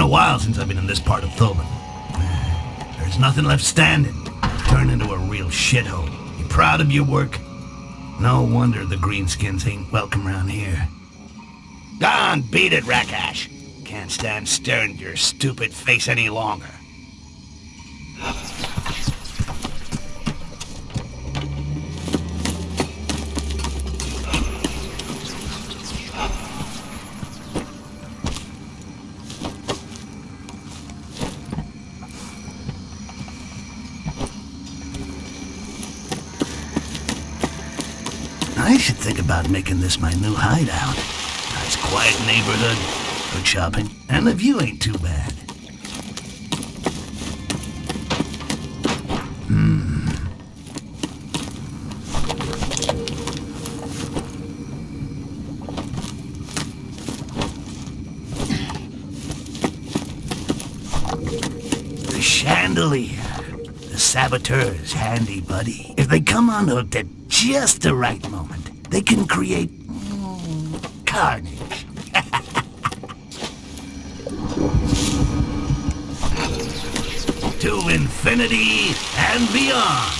while since I've been in this part of Thoban. There's nothing left standing. Turned into a real shithole. You proud of your work? No wonder the greenskins ain't welcome around here. Go on, beat it, Rakash. Can't stand staring at your stupid face any longer. I should think about making this my new hideout. Nice quiet neighborhood, good shopping, and the view ain't too bad. The chandelier. The saboteur's handy, buddy. If they come unhooked at just the right moment, they can create carnage. To infinity and beyond.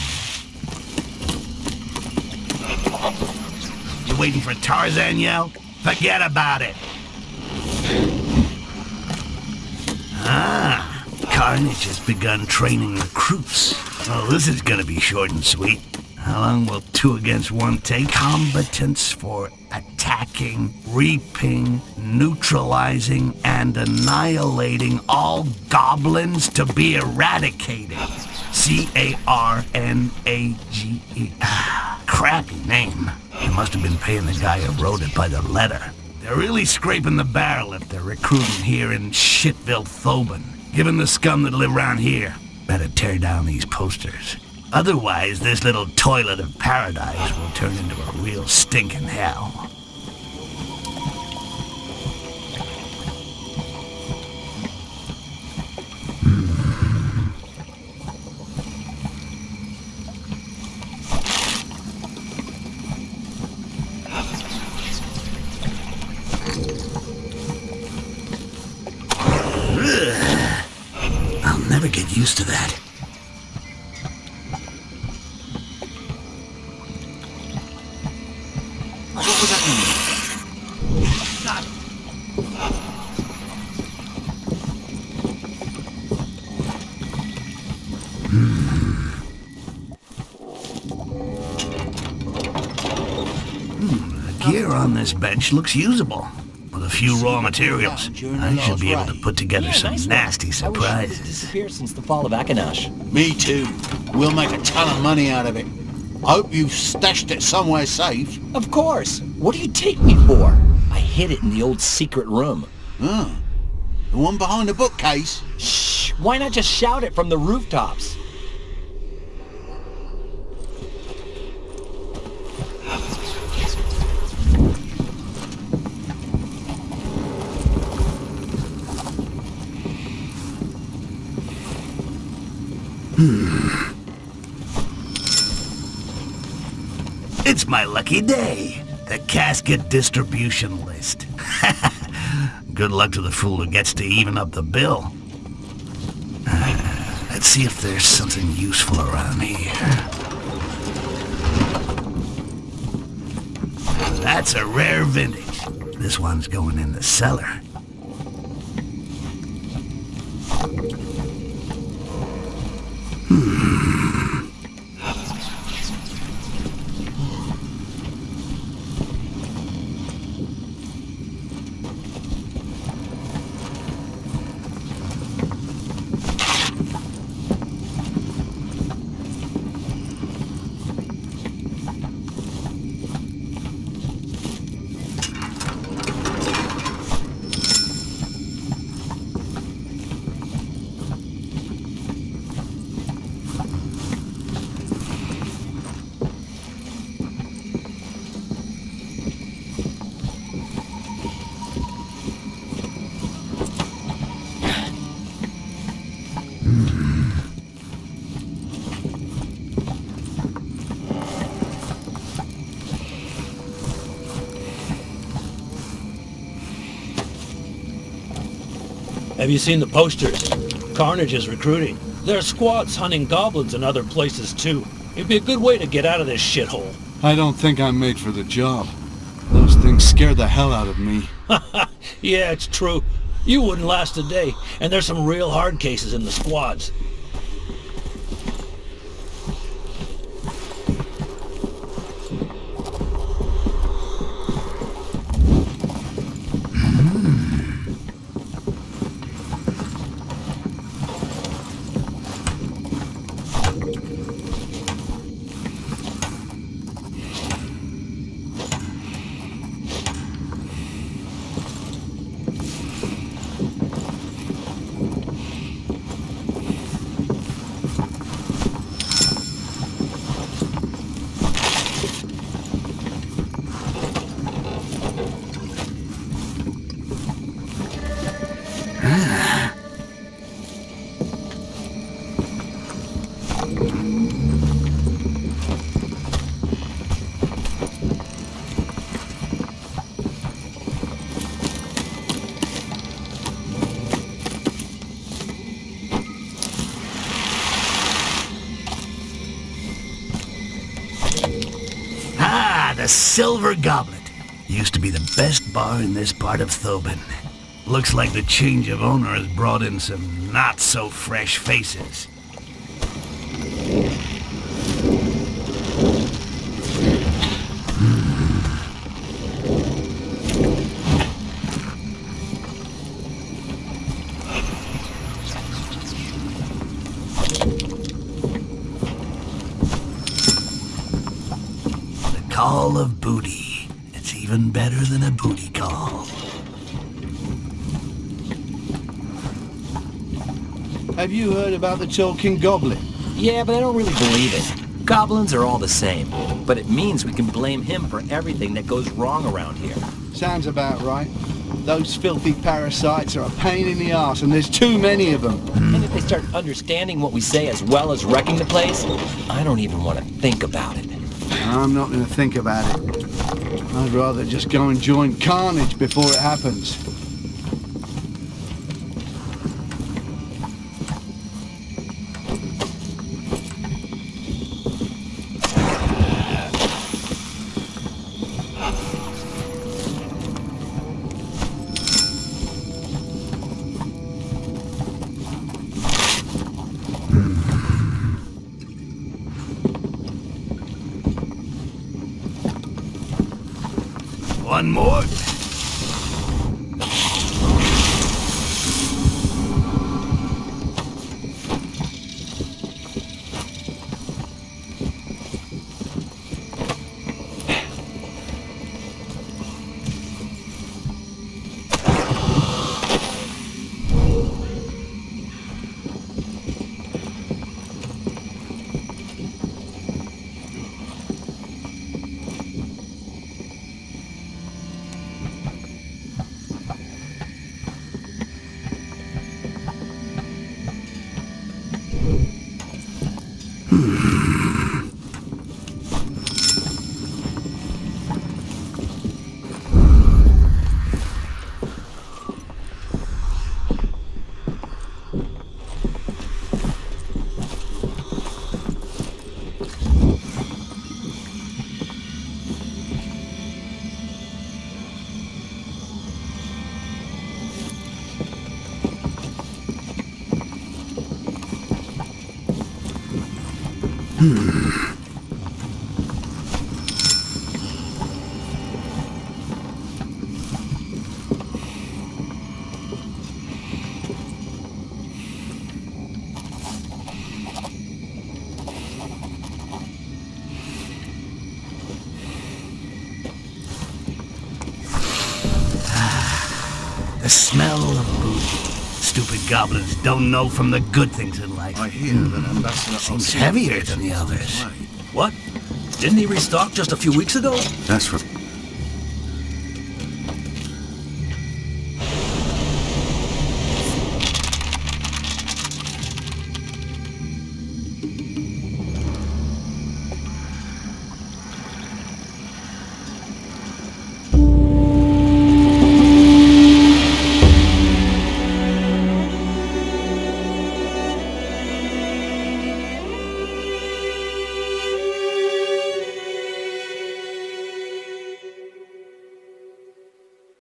You waiting for Tarzan yell? Forget about it. Carnage has begun training recruits. Oh, this is gonna be short and sweet. How long will 2 against 1 take? Combatants for attacking, reaping, neutralizing, and annihilating all goblins to be eradicated. C-A-R-N-A-G-E. Crappy name. They must have been paying the guy who wrote it by the letter. They're really scraping the barrel if they're recruiting here in Shitville Thoban. Given the scum that live around here, better tear down these posters. Otherwise, this little toilet of paradise will turn into a real stinking hell. I'll never get used to that. What was that mean? Got it. The gear on this bench looks usable. With a few raw materials, I should be able to put together some nasty surprises. Disappeared since the fall of Akanash. Me too. We'll make a ton of money out of it. I hope you've stashed it somewhere safe. Of course. What do you take me for? I hid it in the old secret room. Oh. The one behind the bookcase? Shh! Why not just shout it from the rooftops? It's my lucky day. The casket distribution list. Good luck to the fool who gets to even up the bill. Let's see if there's something useful around here. That's a rare vintage. This one's going in the cellar. Have you seen the posters? Carnage is recruiting. There are squads hunting goblins in other places too. It'd be a good way to get out of this shithole. I don't think I'm made for the job. Those things scare the hell out of me. Yeah, it's true. You wouldn't last a day, and there's some real hard cases in the squads. The Silver Goblet. Used to be the best bar in this part of Thoban. Looks like the change of owner has brought in some not-so-fresh faces. Call of booty. It's even better than a booty call. Have you heard about the talking goblin? Yeah, but I don't really believe it. Goblins are all the same, but it means we can blame him for everything that goes wrong around here. Sounds about right. Those filthy parasites are a pain in the arse, and there's too many of them. And if they start understanding what we say as well as wrecking the place, I don't even want to think about it. I'm not going to think about it. I'd rather just go and join Carnage before it happens. One more. The smell of booty. Stupid goblins don't know from the good things in life. I hear that Ambassador Seems heavier than the others. What? Didn't he restock just a few weeks ago? That's what